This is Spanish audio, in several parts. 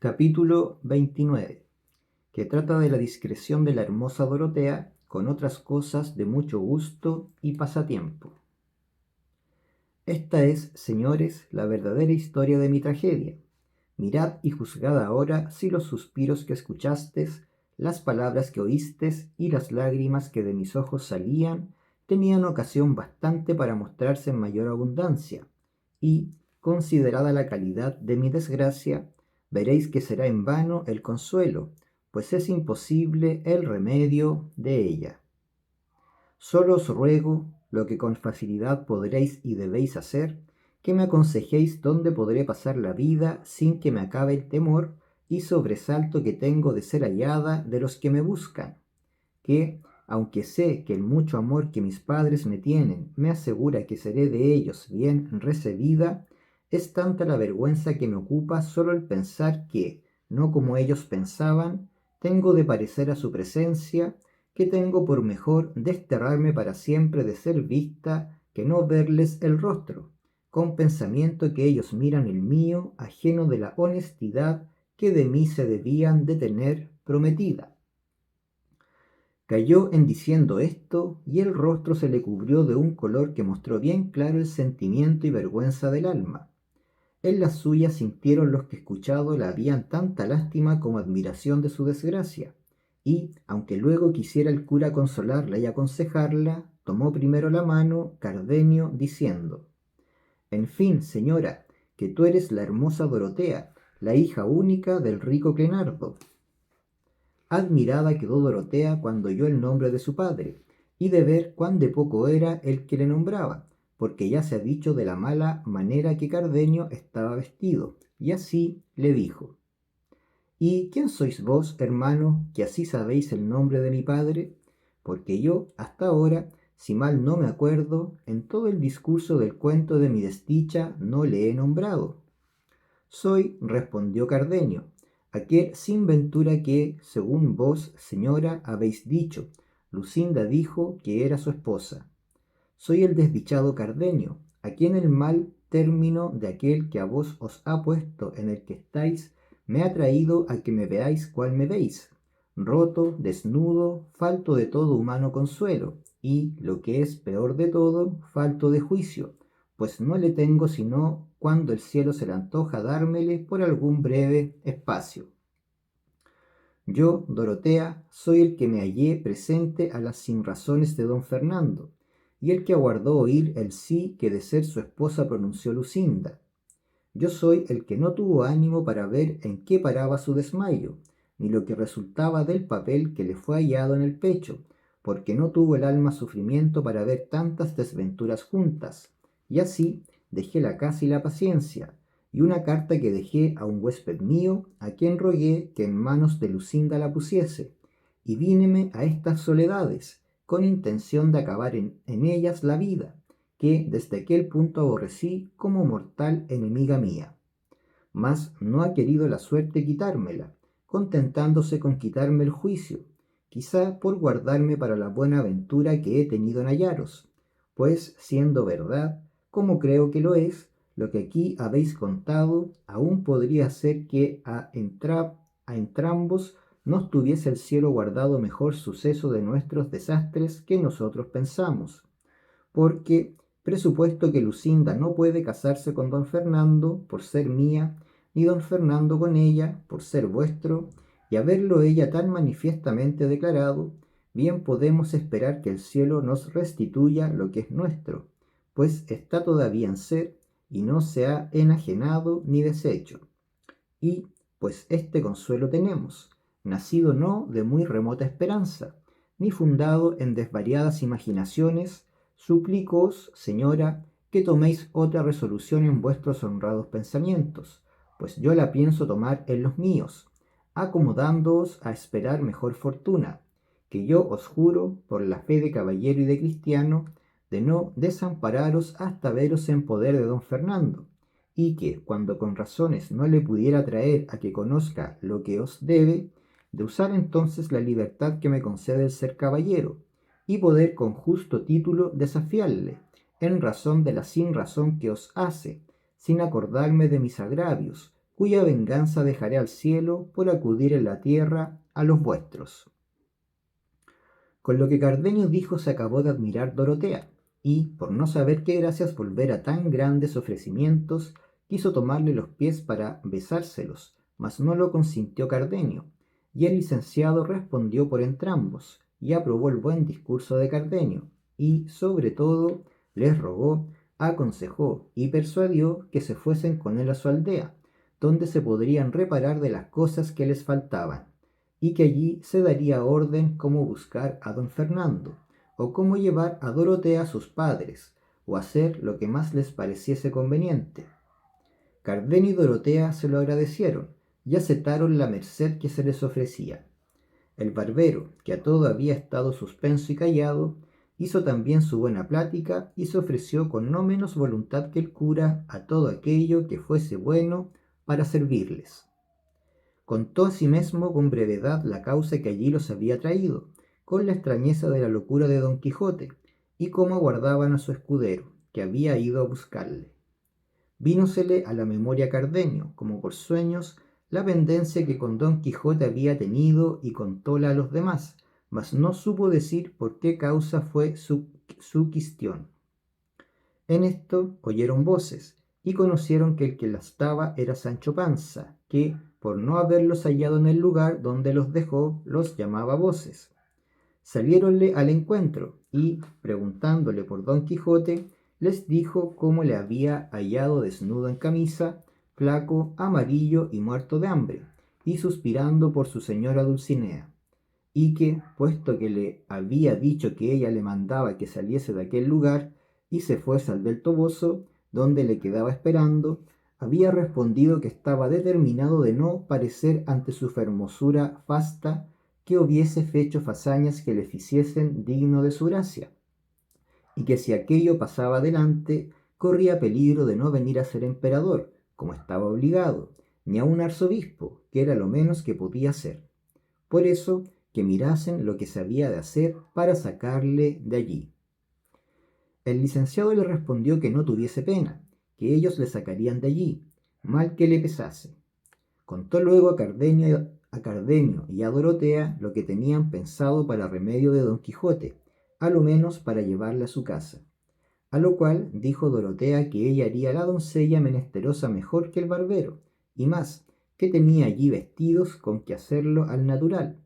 Capítulo 29, que trata de la discreción de la hermosa Dorotea con otras cosas de mucho gusto y pasatiempo. Esta es, señores, la verdadera historia de mi tragedia. Mirad y juzgad ahora si los suspiros que escuchastes, las palabras que oístes y las lágrimas que de mis ojos salían tenían ocasión bastante para mostrarse en mayor abundancia, y, considerada la calidad de mi desgracia, veréis que será en vano el consuelo, pues es imposible el remedio de ella. Solo os ruego, lo que con facilidad podréis y debéis hacer, que me aconsejéis dónde podré pasar la vida sin que me acabe el temor y sobresalto que tengo de ser hallada de los que me buscan, que, aunque sé que el mucho amor que mis padres me tienen me asegura que seré de ellos bien recebida, es tanta la vergüenza que me ocupa solo el pensar que, no como ellos pensaban, tengo de parecer a su presencia, que tengo por mejor desterrarme para siempre de ser vista que no verles el rostro, con pensamiento que ellos miran el mío, ajeno de la honestidad que de mí se debían de tener prometida. Cayó en diciendo esto, y el rostro se le cubrió de un color que mostró bien claro el sentimiento y vergüenza del alma. En las suyas sintieron los que escuchado la habían tanta lástima como admiración de su desgracia, y, aunque luego quisiera el cura consolarla y aconsejarla, tomó primero la mano Cardenio, diciendo: En fin, señora, que tú eres la hermosa Dorotea, la hija única del rico Clenardo. Admirada quedó Dorotea cuando oyó el nombre de su padre, y de ver cuán de poco era el que le nombraba, porque ya se ha dicho de la mala manera que Cardenio estaba vestido, y así le dijo: ¿Y quién sois vos, hermano, que así sabéis el nombre de mi padre? Porque yo, hasta ahora, si mal no me acuerdo, en todo el discurso del cuento de mi desdicha no le he nombrado. Soy, respondió Cardenio, aquel sin ventura que, según vos, señora, habéis dicho, Lucinda dijo que era su esposa. Soy el desdichado Cardenio, a quien el mal término de aquel que a vos os ha puesto en el que estáis me ha traído a que me veáis cual me veis, roto, desnudo, falto de todo humano consuelo, y, lo que es peor de todo, falto de juicio, pues no le tengo sino cuando el cielo se le antoja dármele por algún breve espacio. Yo, Dorotea, soy el que me hallé presente a las sinrazones de don Fernando, y el que aguardó oír el sí que de ser su esposa pronunció Lucinda. Yo soy el que no tuvo ánimo para ver en qué paraba su desmayo, ni lo que resultaba del papel que le fue hallado en el pecho, porque no tuvo el alma sufrimiento para ver tantas desventuras juntas, y así dejé la casa y la paciencia, y una carta que dejé a un huésped mío, a quien rogué que en manos de Lucinda la pusiese, y víneme a estas soledades, con intención de acabar en ellas la vida, que desde aquel punto aborrecí como mortal enemiga mía. Mas no ha querido la suerte quitármela, contentándose con quitarme el juicio, quizá por guardarme para la buena ventura que he tenido en hallaros, pues siendo verdad, como creo que lo es, lo que aquí habéis contado, aún podría ser que a entrambos nos tuviese el cielo guardado mejor suceso de nuestros desastres que nosotros pensamos, porque presupuesto que Lucinda no puede casarse con don Fernando por ser mía, ni don Fernando con ella por ser vuestro, y haberlo ella tan manifiestamente declarado, bien podemos esperar que el cielo nos restituya lo que es nuestro, pues está todavía en ser y no se ha enajenado ni deshecho. Y pues este consuelo tenemos, nacido no de muy remota esperanza, ni fundado en desvariadas imaginaciones, suplicoos, señora, que toméis otra resolución en vuestros honrados pensamientos, pues yo la pienso tomar en los míos, acomodándoos a esperar mejor fortuna, que yo os juro, por la fe de caballero y de cristiano, de no desampararos hasta veros en poder de don Fernando, y que, cuando con razones no le pudiera traer a que conozca lo que os debe, de usar entonces la libertad que me concede el ser caballero, y poder con justo título desafiarle, en razón de la sinrazón que os hace, sin acordarme de mis agravios, cuya venganza dejaré al cielo por acudir en la tierra a los vuestros. Con lo que Cardenio dijo se acabó de admirar Dorotea, y, por no saber qué gracias volver a tan grandes ofrecimientos, quiso tomarle los pies para besárselos, mas no lo consintió Cardenio, y el licenciado respondió por entrambos, y aprobó el buen discurso de Cardenio, y, sobre todo, les rogó, aconsejó y persuadió que se fuesen con él a su aldea, donde se podrían reparar de las cosas que les faltaban, y que allí se daría orden cómo buscar a don Fernando, o cómo llevar a Dorotea a sus padres, o hacer lo que más les pareciese conveniente. Cardenio y Dorotea se lo agradecieron, y aceptaron la merced que se les ofrecía. El barbero, que a todo había estado suspenso y callado, hizo también su buena plática y se ofreció con no menos voluntad que el cura a todo aquello que fuese bueno para servirles. Contó asimesmo con brevedad la causa que allí los había traído, con la extrañeza de la locura de don Quijote, y cómo aguardaban a su escudero, que había ido a buscarle. Vínosele a la memoria Cardenio, como por sueños, la pendencia que con don Quijote había tenido y contóla a los demás, mas no supo decir por qué causa fue su quistión. En esto oyeron voces, y conocieron que el que las daba era Sancho Panza, que, por no haberlos hallado en el lugar donde los dejó, los llamaba voces. Saliéronle al encuentro, y, preguntándole por don Quijote, les dijo cómo le había hallado desnudo en camisa, flaco, amarillo y muerto de hambre, y suspirando por su señora Dulcinea, y que, puesto que le había dicho que ella le mandaba que saliese de aquel lugar y se fuese al del Toboso, donde le quedaba esperando, había respondido que estaba determinado de no parecer ante su fermosura fasta que hubiese fecho fazañas que le ficiesen digno de su gracia, y que si aquello pasaba adelante, corría peligro de no venir a ser emperador, como estaba obligado, ni a un arzobispo, que era lo menos que podía ser. Por eso, que mirasen lo que se había de hacer para sacarle de allí. El licenciado le respondió que no tuviese pena, que ellos le sacarían de allí, mal que le pesase. Contó luego a Cardenio y a Dorotea lo que tenían pensado para remedio de don Quijote, a lo menos para llevarle a su casa. A lo cual dijo Dorotea que ella haría la doncella menesterosa mejor que el barbero, y más, que tenía allí vestidos con que hacerlo al natural,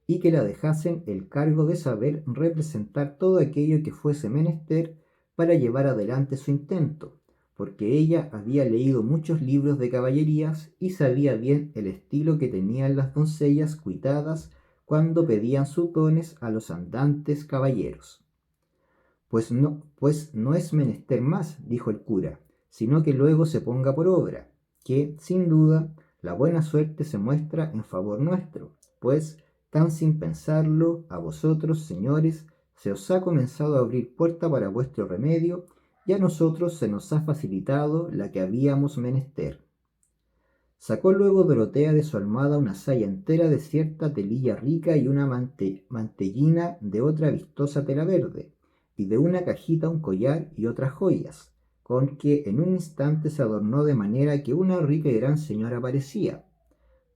y que la dejasen el cargo de saber representar todo aquello que fuese menester para llevar adelante su intento, porque ella había leído muchos libros de caballerías y sabía bien el estilo que tenían las doncellas cuitadas cuando pedían sutones a los andantes caballeros. Pues no es menester más, dijo el cura, sino que luego se ponga por obra, que, sin duda, la buena suerte se muestra en favor nuestro, pues, tan sin pensarlo, a vosotros, señores, se os ha comenzado a abrir puerta para vuestro remedio, y a nosotros se nos ha facilitado la que habíamos menester. Sacó luego Dorotea de su almohada una saya entera de cierta telilla rica y una mantellina de otra vistosa tela verde, y de una cajita un collar y otras joyas, con que en un instante se adornó de manera que una rica y gran señora parecía.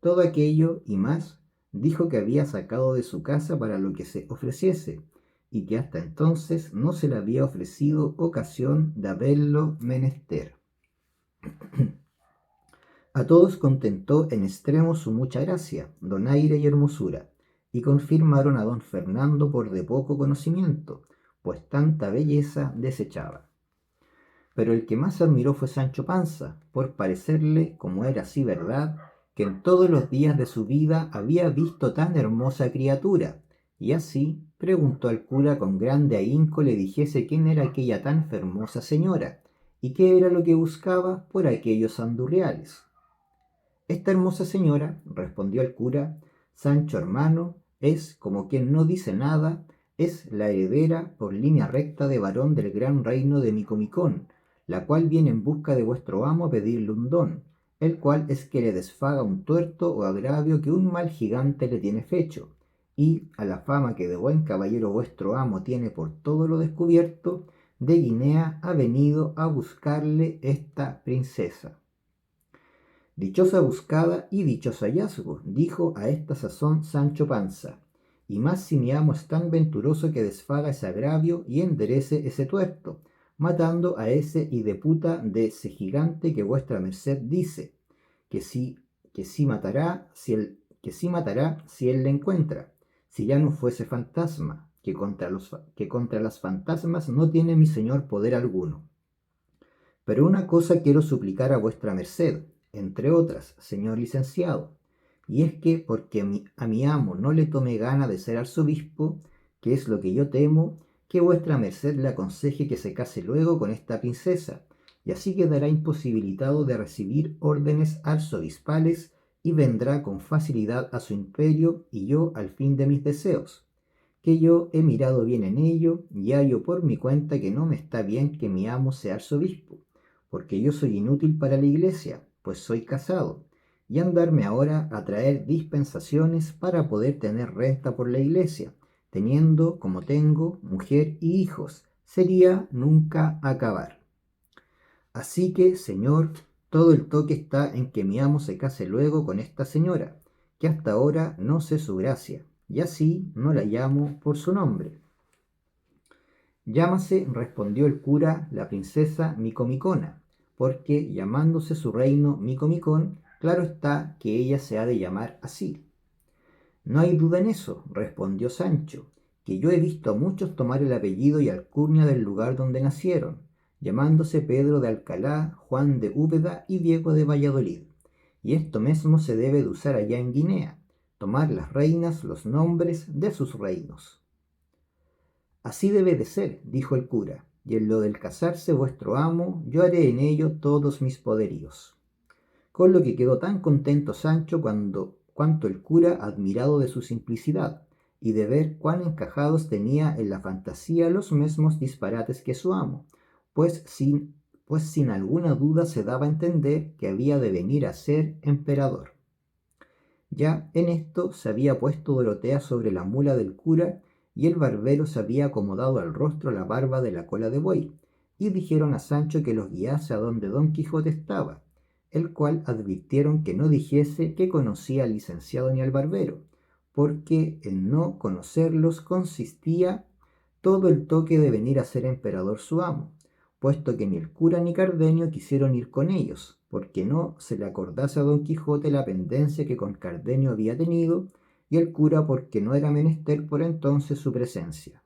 Todo aquello y más dijo que había sacado de su casa para lo que se ofreciese, y que hasta entonces no se le había ofrecido ocasión de haberlo menester. A todos contentó en extremo su mucha gracia, donaire y hermosura, y confirmaron a don Fernando por de poco conocimiento, pues tanta belleza desechaba. Pero el que más admiró fue Sancho Panza, por parecerle, como era así verdad, que en todos los días de su vida había visto tan hermosa criatura, y así preguntó al cura con grande ahínco le dijese quién era aquella tan fermosa señora, y qué era lo que buscaba por aquellos andurriales. Esta hermosa señora, respondió el cura, Sancho hermano, es, como quien no dice nada, es la heredera por línea recta de varón del gran reino de Micomicón, la cual viene en busca de vuestro amo a pedirle un don, el cual es que le desfaga un tuerto o agravio que un mal gigante le tiene fecho, y, a la fama que de buen caballero vuestro amo tiene por todo lo descubierto, de Guinea ha venido a buscarle esta princesa. Dichosa buscada y dichoso hallazgo, dijo a esta sazón Sancho Panza, y más si mi amo es tan venturoso que desfaga ese agravio y enderece ese tuerto, matando a ese hideputa de ese gigante que vuestra merced dice, que sí, que sí matará si él le encuentra, si ya no fuese fantasma, que contra las fantasmas no tiene mi señor poder alguno. Pero una cosa quiero suplicar a vuestra merced, entre otras, señor licenciado, y es que porque a mi amo no le tome gana de ser arzobispo, que es lo que yo temo, que vuestra merced le aconseje que se case luego con esta princesa, y así quedará imposibilitado de recibir órdenes arzobispales y vendrá con facilidad a su imperio y yo al fin de mis deseos, que yo he mirado bien en ello y hallo por mi cuenta que no me está bien que mi amo sea arzobispo, porque yo soy inútil para la iglesia, pues soy casado, y andarme ahora a traer dispensaciones para poder tener renta por la iglesia, teniendo, como tengo, mujer y hijos, sería nunca acabar. Así que, señor, todo el toque está en que mi amo se case luego con esta señora, que hasta ahora no sé su gracia, y así no la llamo por su nombre. Llámase, respondió el cura, la princesa Micomicona, porque llamándose su reino Micomicón, claro está que ella se ha de llamar así. No hay duda en eso, respondió Sancho, que yo he visto a muchos tomar el apellido y alcurnia del lugar donde nacieron, llamándose Pedro de Alcalá, Juan de Úbeda y Diego de Valladolid. Y esto mismo se debe de usar allá en Guinea, tomar las reinas los nombres de sus reinos. Así debe de ser, dijo el cura, y en lo del casarse vuestro amo, yo haré en ello todos mis poderíos. Con lo que quedó tan contento Sancho cuanto el cura admirado de su simplicidad, y de ver cuán encajados tenía en la fantasía los mismos disparates que su amo, pues sin alguna duda se daba a entender que había de venir a ser emperador. Ya en esto se había puesto Dorotea sobre la mula del cura, y el barbero se había acomodado al rostro la barba de la cola de buey, y dijeron a Sancho que los guiase a donde Don Quijote estaba, el cual advirtieron que no dijese que conocía al licenciado ni al barbero, porque en no conocerlos consistía todo el toque de venir a ser emperador su amo, puesto que ni el cura ni Cardenio quisieron ir con ellos, porque no se le acordase a Don Quijote la pendencia que con Cardenio había tenido, y el cura porque no era menester por entonces su presencia.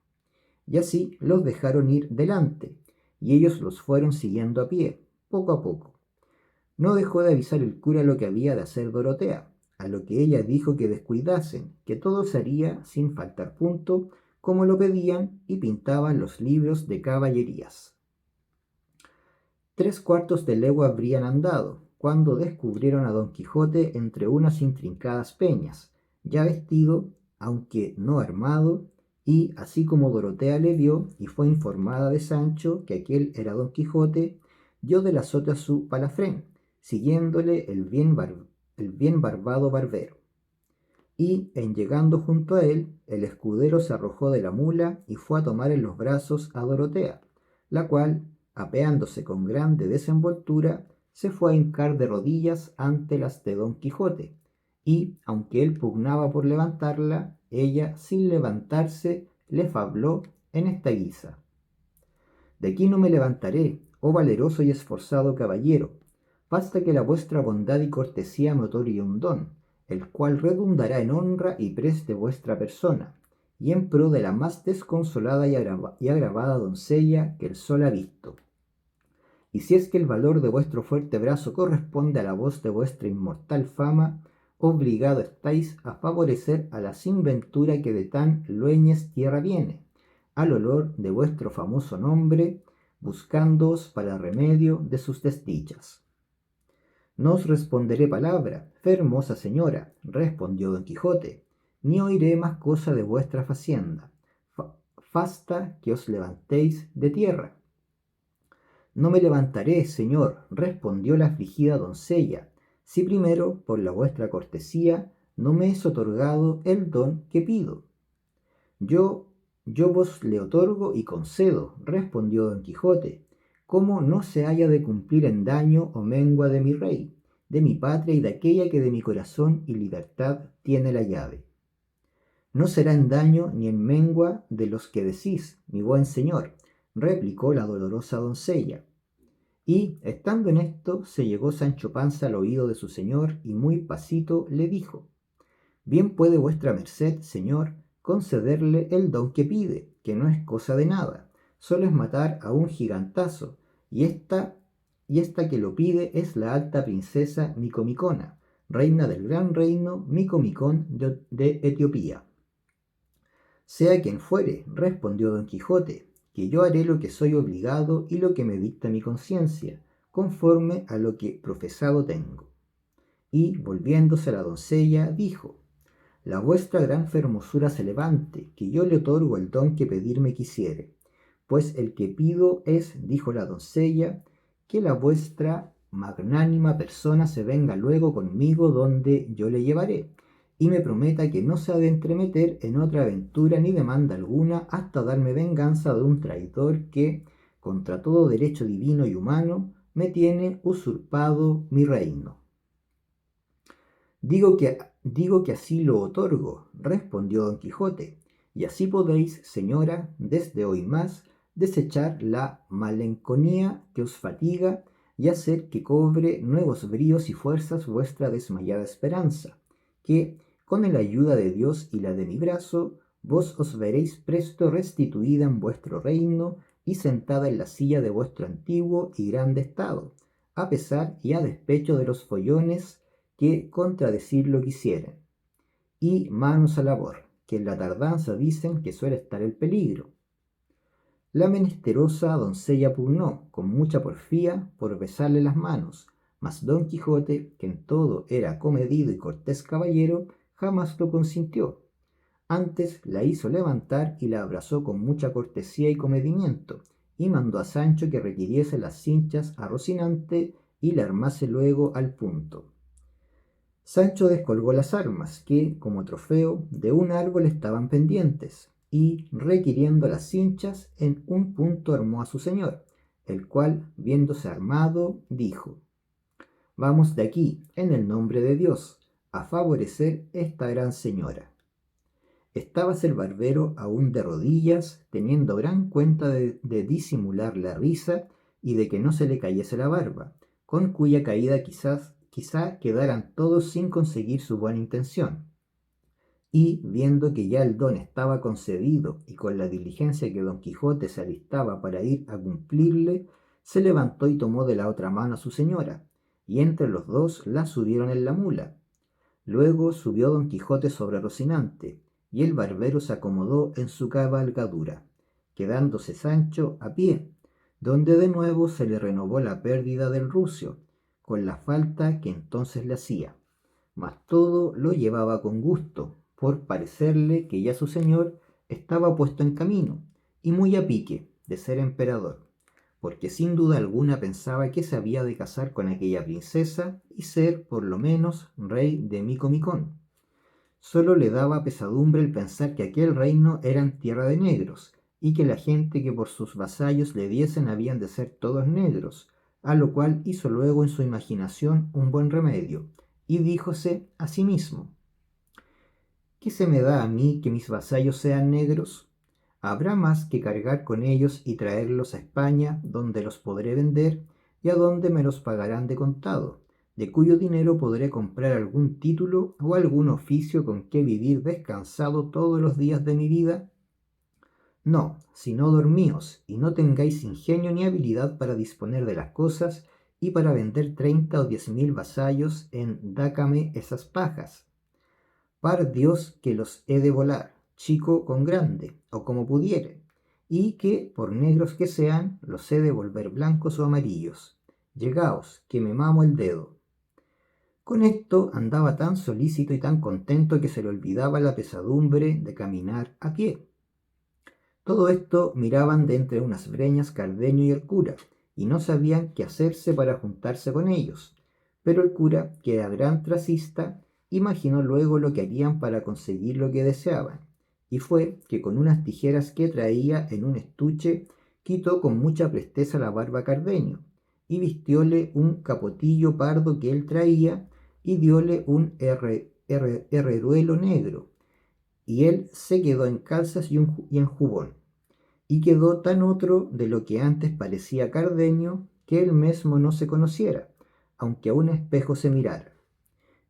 Y así los dejaron ir delante, y ellos los fueron siguiendo a pie, poco a poco. No dejó de avisar el cura lo que había de hacer Dorotea, a lo que ella dijo que descuidasen, que todo se haría sin faltar punto, como lo pedían, y pintaban los libros de caballerías. 3/4 de legua habrían andado, cuando descubrieron a Don Quijote entre unas intrincadas peñas, ya vestido, aunque no armado, y así como Dorotea le vio y fue informada de Sancho que aquel era Don Quijote, dio del azote a su palafrén, siguiéndole el bien barbado barbero. Y en llegando junto a él, el escudero se arrojó de la mula y fue a tomar en los brazos a Dorotea, la cual, apeándose con grande desenvoltura, se fue a hincar de rodillas ante las de Don Quijote, y, aunque él pugnaba por levantarla, ella, sin levantarse, le fabló en esta guisa: de aquí no me levantaré, oh valeroso y esforzado caballero, basta que la vuestra bondad y cortesía me otorgue un don, el cual redundará en honra y pres de vuestra persona, y en pro de la más desconsolada y agravada doncella que el sol ha visto. Y si es que el valor de vuestro fuerte brazo corresponde a la voz de vuestra inmortal fama, obligado estáis a favorecer a la sin ventura que de tan lueñes tierra viene, al olor de vuestro famoso nombre, buscándoos para remedio de sus desdichas. No os responderé palabra, hermosa señora, respondió Don Quijote, ni oiré más cosa de vuestra facienda. Basta que os levantéis de tierra. No me levantaré, señor, respondió la afligida doncella, si primero, por la vuestra cortesía, no me es otorgado el don que pido. Yo vos le otorgo y concedo, respondió Don Quijote, como no se haya de cumplir en daño o mengua de mi rey, de mi patria y de aquella que de mi corazón y libertad tiene la llave. No será en daño ni en mengua de los que decís, mi buen señor, replicó la dolorosa doncella. Y, estando en esto, se llegó Sancho Panza al oído de su señor y muy pasito le dijo: Bien puede vuestra merced, señor, concederle el don que pide, que no es cosa de nada, solo es matar a un gigantazo, y esta que lo pide es la alta princesa Micomicona, reina del gran reino Micomicón de Etiopía. Sea quien fuere, respondió don Quijote, que yo haré lo que soy obligado y lo que me dicta mi conciencia, conforme a lo que profesado tengo. Y, volviéndose a la doncella, dijo: La vuestra gran fermosura se levante, que yo le otorgo el don que pedirme quisiere. Pues el que pido es, dijo la doncella, que la vuestra magnánima persona se venga luego conmigo donde yo le llevaré, y me prometa que no se ha de entremeter en otra aventura ni demanda alguna hasta darme venganza de un traidor que, contra todo derecho divino y humano, me tiene usurpado mi reino. Digo que así lo otorgo, respondió don Quijote, y así podéis, señora, desde hoy más, desechar la malenconía que os fatiga y hacer que cobre nuevos bríos y fuerzas vuestra desmayada esperanza, que, con la ayuda de Dios y la de mi brazo, vos os veréis presto restituida en vuestro reino y sentada en la silla de vuestro antiguo y grande estado, a pesar y a despecho de los follones que contradecirlo quisieren. Y manos a labor, que en la tardanza dicen que suele estar el peligro. La menesterosa doncella pugnó, con mucha porfía, por besarle las manos, mas don Quijote, que en todo era comedido y cortés caballero, jamás lo consintió. Antes la hizo levantar y la abrazó con mucha cortesía y comedimiento, y mandó a Sancho que requiriese las cinchas a Rocinante y le armase luego al punto. Sancho descolgó las armas, que, como trofeo, de un árbol estaban pendientes, y, requiriendo las cinchas, en un punto armó a su señor, el cual, viéndose armado, dijo: Vamos de aquí, en el nombre de Dios, a favorecer esta gran señora. Estábase el barbero aún de rodillas, teniendo gran cuenta de disimular la risa y de que no se le cayese la barba, con cuya caída quizá quedaran todos sin conseguir su buena intención. Y, viendo que ya el don estaba concedido y con la diligencia que don Quijote se alistaba para ir a cumplirle, se levantó y tomó de la otra mano a su señora, y entre los dos la subieron en la mula. Luego subió don Quijote sobre Rocinante, y el barbero se acomodó en su cabalgadura, quedándose Sancho a pie, donde de nuevo se le renovó la pérdida del rucio, con la falta que entonces le hacía, mas todo lo llevaba con gusto, por parecerle que ya su señor estaba puesto en camino, y muy a pique de ser emperador, porque sin duda alguna pensaba que se había de casar con aquella princesa y ser, por lo menos, rey de Micomicón. Solo le daba pesadumbre el pensar que aquel reino era en tierra de negros, y que la gente que por sus vasallos le diesen habían de ser todos negros, a lo cual hizo luego en su imaginación un buen remedio, y díjose a sí mismo: ¿Qué se me da a mí que mis vasallos sean negros? Habrá más que cargar con ellos y traerlos a España, donde los podré vender y a donde me los pagarán de contado, de cuyo dinero podré comprar algún título o algún oficio con que vivir descansado todos los días de mi vida. No, sino dormíos, y no tengáis ingenio ni habilidad para disponer de las cosas y para vender 30 o 10.000 vasallos en dácame esas pajas. Par Dios que los he de volar, chico con grande, o como pudiere, y que, por negros que sean, los he de volver blancos o amarillos. Llegaos, que me mamo el dedo. Con esto andaba tan solícito y tan contento que se le olvidaba la pesadumbre de caminar a pie. Todo esto miraban de entre unas breñas Cardenio y el cura, y no sabían qué hacerse para juntarse con ellos. Pero el cura, que era gran tracista, imaginó luego lo que harían para conseguir lo que deseaban, y fue que con unas tijeras que traía en un estuche quitó con mucha presteza la barba a Cardenio, y vistióle un capotillo pardo que él traía, y dióle un herreruelo negro, y él se quedó en calzas y en jubón, y quedó tan otro de lo que antes parecía Cardenio, que él mesmo no se conociera, aunque a un espejo se mirara.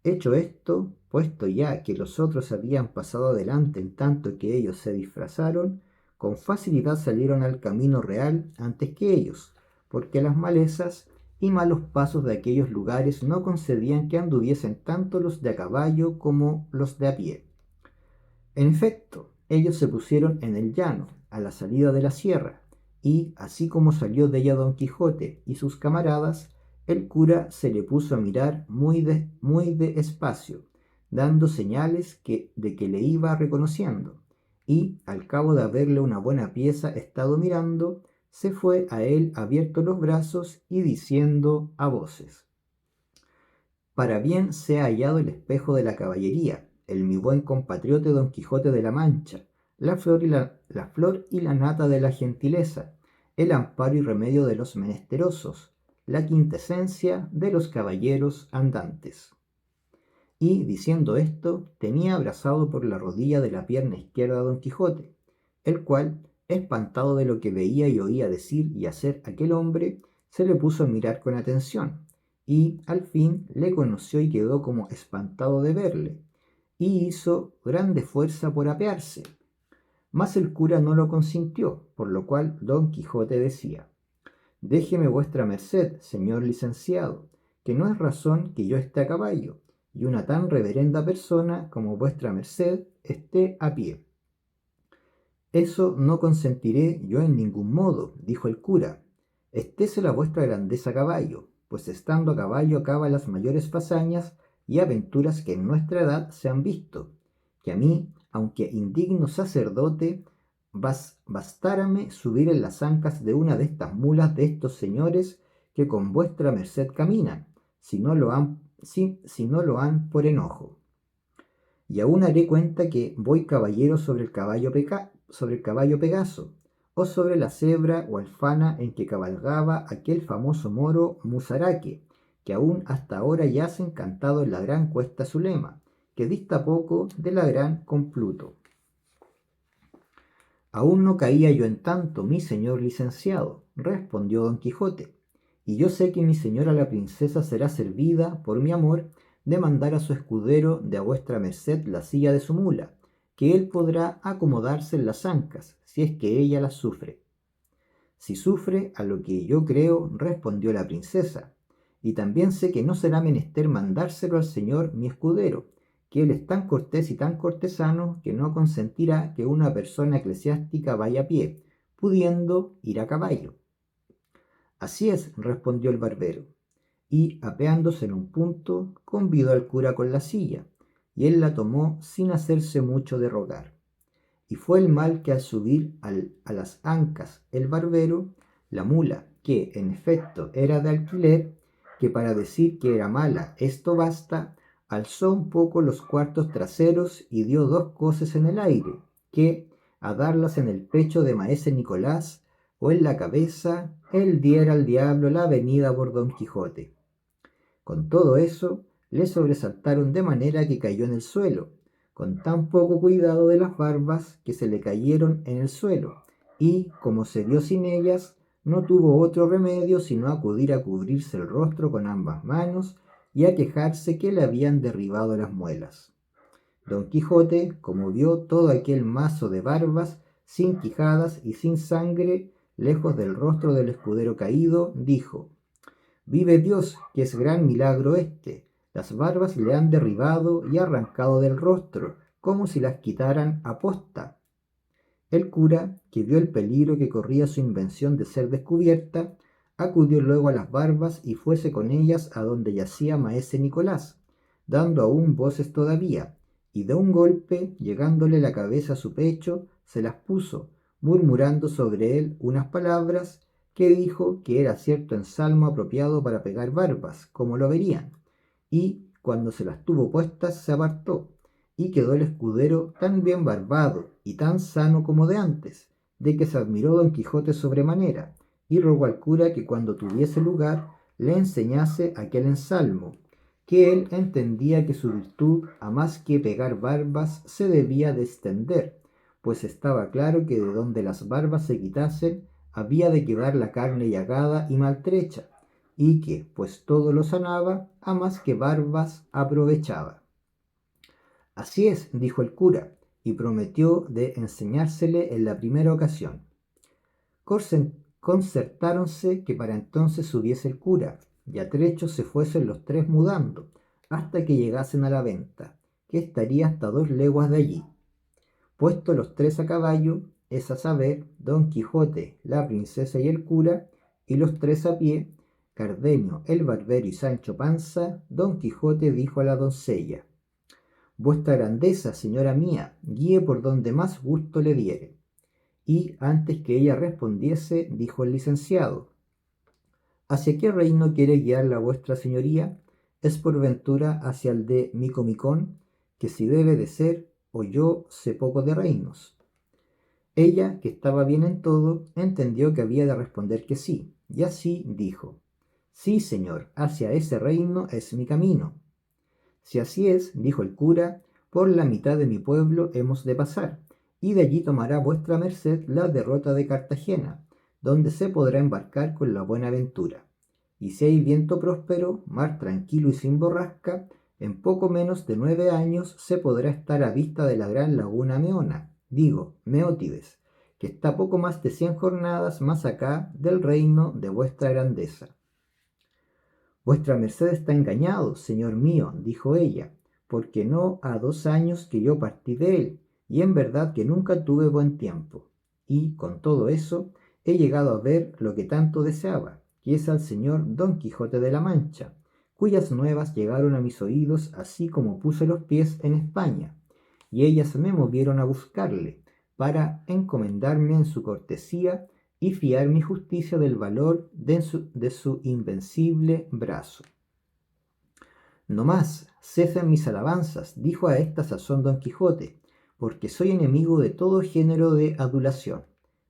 Hecho esto, puesto ya que los otros habían pasado adelante en tanto que ellos se disfrazaron, con facilidad salieron al camino real antes que ellos, porque las malezas y malos pasos de aquellos lugares no concedían que anduviesen tanto los de a caballo como los de a pie. En efecto, ellos se pusieron en el llano, a la salida de la sierra, y así como salió de ella Don Quijote y sus camaradas, el cura se le puso a mirar muy de espacio, dando señales de que le iba reconociendo, y al cabo de haberle una buena pieza estado mirando, se fue a él abiertos los brazos y diciendo a voces: para bien sea hallado el espejo de la caballería, el mi buen compatriote Don Quijote de la Mancha, la flor y la nata de la gentileza, el amparo y remedio de los menesterosos, la quintesencia de los caballeros andantes. Y diciendo esto, tenía abrazado por la rodilla de la pierna izquierda a Don Quijote, el cual, espantado de lo que veía y oía decir y hacer aquel hombre, se le puso a mirar con atención, y al fin le conoció y quedó como espantado de verle, y hizo grande fuerza por apearse. Mas el cura no lo consintió, por lo cual Don Quijote decía: déjeme vuestra merced, señor licenciado, que no es razón que yo esté a caballo, y una tan reverenda persona como vuestra merced esté a pie. Eso no consentiré yo en ningún modo, dijo el cura. Estése la vuestra grandeza a caballo, pues estando a caballo acaba las mayores fazañas y aventuras que en nuestra edad se han visto, que a mí, aunque indigno sacerdote, bastárame subir en las ancas de una de estas mulas de estos señores que con vuestra merced caminan, si no lo han por enojo. Y aún haré cuenta que voy caballero sobre el caballo Pegaso, o sobre la cebra o alfana en que cabalgaba aquel famoso moro Musaraque, que aún hasta ahora yace encantado en la gran cuesta Zulema, que dista poco de la gran Compluto. Aún no caía yo en tanto, mi señor licenciado, respondió Don Quijote, y yo sé que mi señora la princesa será servida, por mi amor, de mandar a su escudero de a vuestra merced la silla de su mula, que él podrá acomodarse en las ancas, si es que ella las sufre. Si sufre, a lo que yo creo, respondió la princesa, y también sé que no será menester mandárselo al señor mi escudero, que él es tan cortés y tan cortesano que no consentirá que una persona eclesiástica vaya a pie, pudiendo ir a caballo. Así es, respondió el barbero, y apeándose en un punto, convidó al cura con la silla, y él la tomó sin hacerse mucho de rogar. Y fue el mal que al subir a las ancas el barbero, la mula, que en efecto era de alquiler, que para decir que era mala esto basta, alzó un poco los cuartos traseros y dio dos coces en el aire, que, a darlas en el pecho de maese Nicolás o en la cabeza, él diera al diablo la venida por Don Quijote. Con todo eso, le sobresaltaron de manera que cayó en el suelo, con tan poco cuidado de las barbas que se le cayeron en el suelo, y, como se vio sin ellas, no tuvo otro remedio sino acudir a cubrirse el rostro con ambas manos y a quejarse que le habían derribado las muelas. Don Quijote, como vio todo aquel mazo de barbas, sin quijadas y sin sangre, lejos del rostro del escudero caído, dijo: vive Dios, que es gran milagro este. Las barbas le han derribado y arrancado del rostro, como si las quitaran a posta. El cura, que vio el peligro que corría su invención de ser descubierta, acudió luego a las barbas y fuese con ellas a donde yacía maese Nicolás, dando aún voces todavía, y de un golpe, llegándole la cabeza a su pecho, se las puso, murmurando sobre él unas palabras que dijo que era cierto ensalmo apropiado para pegar barbas, como lo verían, y cuando se las tuvo puestas se apartó, y quedó el escudero tan bien barbado y tan sano como de antes, de que se admiró Don Quijote sobremanera, y rogó al cura que cuando tuviese lugar le enseñase aquel ensalmo, que él entendía que su virtud, a más que pegar barbas, se debía de extender, pues estaba claro que de donde las barbas se quitasen, había de quedar la carne llagada y maltrecha, y que, pues todo lo sanaba, a más que barbas aprovechaba. Así es, dijo el cura, y prometió de enseñársele en la primera ocasión. Concertáronse que para entonces subiese el cura, y a trechos se fuesen los tres mudando, hasta que llegasen a la venta, que estaría hasta 2 leguas de allí. Puestos los tres a caballo, es a saber, Don Quijote, la princesa y el cura, y los tres a pie, Cardenio, el barbero y Sancho Panza, Don Quijote dijo a la doncella: Vuestra grandeza, señora mía, guíe por donde más gusto le diere. Y antes que ella respondiese, dijo el licenciado: ¿Hacia qué reino quiere guiarla vuestra señoría? ¿Es por ventura hacia el de Micomicón, que si debe de ser, o yo sé poco de reinos? Ella, que estaba bien en todo, entendió que había de responder que sí, y así dijo: Sí, señor, hacia ese reino es mi camino. Si así es, dijo el cura, por la mitad de mi pueblo hemos de pasar, y de allí tomará vuestra merced la derrota de Cartagena, donde se podrá embarcar con la buena ventura. Y si hay viento próspero, mar tranquilo y sin borrasca, en poco menos de 9 años se podrá estar a vista de la gran laguna Meona, digo, Meótides, que está poco más de 100 jornadas más acá del reino de vuestra grandeza. Vuestra merced está engañado, señor mío, dijo ella, porque no ha 2 años que yo partí de él, y en verdad que nunca tuve buen tiempo. Y, con todo eso, he llegado a ver lo que tanto deseaba, que es al señor Don Quijote de la Mancha, cuyas nuevas llegaron a mis oídos así como puse los pies en España, y ellas me movieron a buscarle, para encomendarme en su cortesía y fiar mi justicia del valor de su invencible brazo. No más, cesen mis alabanzas, dijo a esta sazón Don Quijote, porque soy enemigo de todo género de adulación,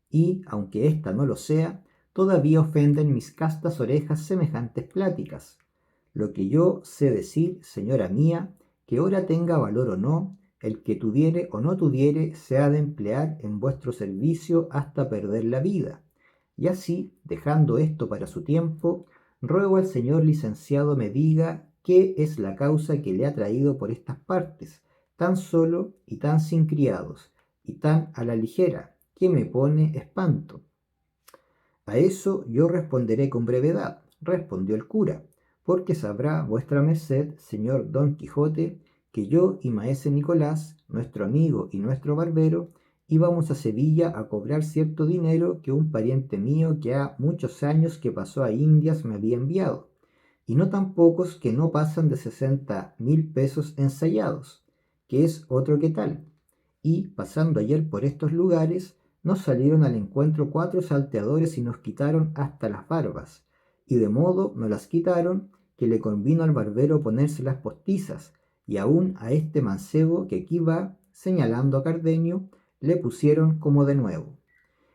y, aunque ésta no lo sea, todavía ofenden mis castas orejas semejantes pláticas. Lo que yo sé decir, señora mía, que ora tenga valor o no, el que tuviere o no tuviere se ha de emplear en vuestro servicio hasta perder la vida. Y así, dejando esto para su tiempo, ruego al señor licenciado me diga qué es la causa que le ha traído por estas partes, tan solo y tan sin criados, y tan a la ligera, que me pone espanto. A eso yo responderé con brevedad, respondió el cura, porque sabrá vuestra merced, señor Don Quijote, que yo y maese Nicolás, nuestro amigo y nuestro barbero, íbamos a Sevilla a cobrar cierto dinero que un pariente mío que ha muchos años que pasó a Indias me había enviado, y no tan pocos que no pasan de 60.000 pesos ensayados, que es otro que tal. Y, pasando ayer por estos lugares, nos salieron al encuentro 4 salteadores y nos quitaron hasta las barbas, y de modo nos las quitaron que le convino al barbero ponérselas postizas, y aun a este mancebo que aquí va, señalando a Cardenio, le pusieron como de nuevo.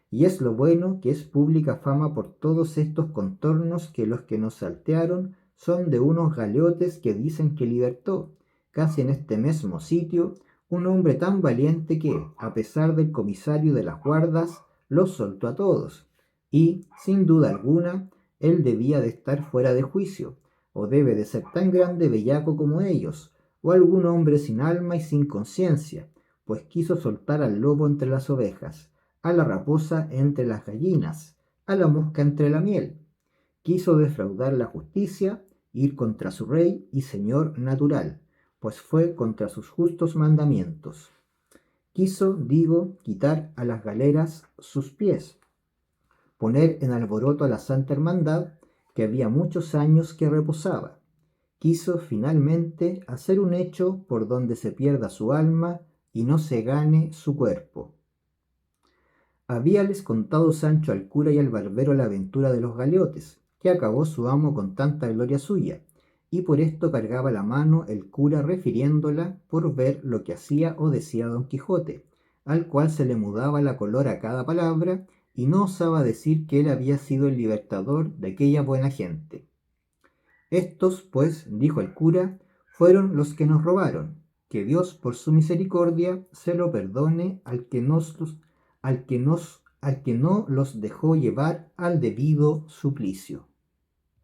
Y es lo bueno que es pública fama por todos estos contornos que los que nos saltearon son de unos galeotes que dicen que libertó, casi en este mismo sitio, un hombre tan valiente que, a pesar del comisario de las guardas, los soltó a todos, y, sin duda alguna, él debía de estar fuera de juicio, o debe de ser tan grande bellaco como ellos, o algún hombre sin alma y sin conciencia, pues quiso soltar al lobo entre las ovejas, a la raposa entre las gallinas, a la mosca entre la miel. Quiso defraudar la justicia, ir contra su rey y señor natural, pues fue contra sus justos mandamientos. Quiso, digo, quitar a las galeras sus pies, poner en alboroto a la Santa Hermandad, que había muchos años que reposaba. Quiso finalmente hacer un hecho por donde se pierda su alma y no se gane su cuerpo. Habíales contado Sancho al cura y al barbero la aventura de los galeotes, que acabó su amo con tanta gloria suya, y por esto cargaba la mano el cura refiriéndola por ver lo que hacía o decía Don Quijote, al cual se le mudaba la color a cada palabra, y no osaba decir que él había sido el libertador de aquella buena gente. Estos, pues, dijo el cura, fueron los que nos robaron. Que Dios, por su misericordia, se lo perdone al que no los dejó llevar al debido suplicio.